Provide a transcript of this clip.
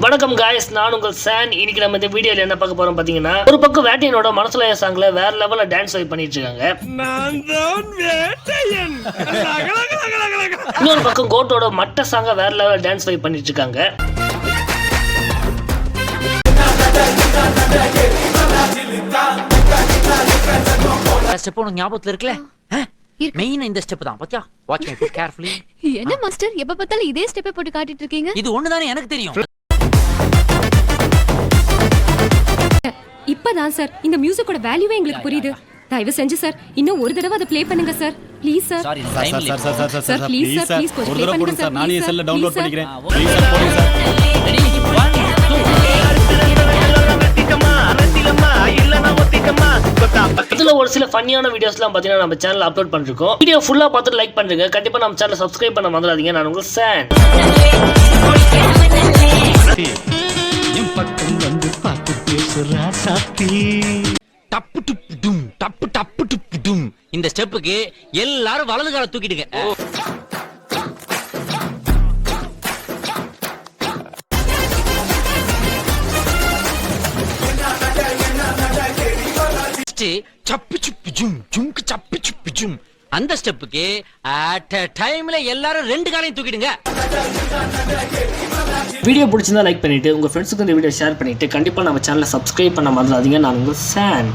வணக்கம் காய்ஸ், நான் உங்கள் சான். இன்னைக்கு நம்ம இந்த வீடியோல என்ன பார்க்க போறோம் பாத்தீங்கன்னா, ஒரு பக்கம் வேட்டையனோட மனசுல சாங்ல வேற லெவல்ல டான்ஸ் வைப் பண்ணிட்டு இருக்காங்க. இன்னொரு பக்கம் கோட்டோட மட்ட சாங்க வேற லெவல்ல டான்ஸ் வைப் பண்ணிட்டு இருக்காங்க. ஸ்டெப் உனக்கு ஞாபகத்துல இருக்குல? மெயின் இந்த ஸ்டெப் தான். பாத்தியா? Watch me carefully. என்ன மாஸ்டர் எப்ப பார்த்தாலும் இதே ஸ்டெப்பை போட்டு காட்டிட்டு இருக்கீங்க? இது ஒண்ணுதானே எனக்கு தெரியும். இப்பதான் சார் இந்த மியூசிக்கோட வேல்யூவே எங்களுக்கு புரியுது. தயவு செஞ்சு சார் இன்னும் ஒரு தடவை அதை ப்ளே பண்ணுங்க sir. Please sir. Sorry sir please sir, please கொஞ்சம் ப்ளே பண்ணுங்க சார். நானே செல்ல டவுன்லோட் பண்ணிக்கிறேன். ப்ளீஸ் சார் போடுங்க சார். ரெடி 1 இதுல ஒரு சில ஃபன்னியான வீடியோஸ்லாம் பாத்தீங்கன்னா நம்ம சேனல்ல அப்லோட் பண்ணிருக்கோம். வீடியோ ஃபுல்லா பார்த்து லைக் பண்ணுங்க. கண்டிப்பா நம்ம சேனலை சப்ஸ்கிரைப் பண்ண மறந்துடாதீங்க. நான் உங்கள் சான். என் பக்கம் வந்து பார்த்து பேசுறா சாத்தி. டப்பு டுப் டும் டப்பு டப்பு டுப் டும். இந்த ஸ்டெப்புக்கு எல்லாரும் வலது காலை தூக்கிடுங்க. சப்பு சுப்பு ஜும் ஜும்க்கு சப்பு சுப்பு ஜும். அந்த ஸ்டெப்புக்கு அட் a டைம்ல எல்லாரும் ரெண்டு காலையும் தூக்கிடுங்க. வீடியோ பிடிச்சிருந்தா லைக் பண்ணிட்டு உங்க ஃப்ரெண்ட்ஸுக்கு இந்த வீடியோ ஷேர் பண்ணிட்டு கண்டிப்பா நம்ம சேனலை சப்ஸ்கிரைப் பண்ண மறந்துடாதீங்க. நான் உங்கள் சான்.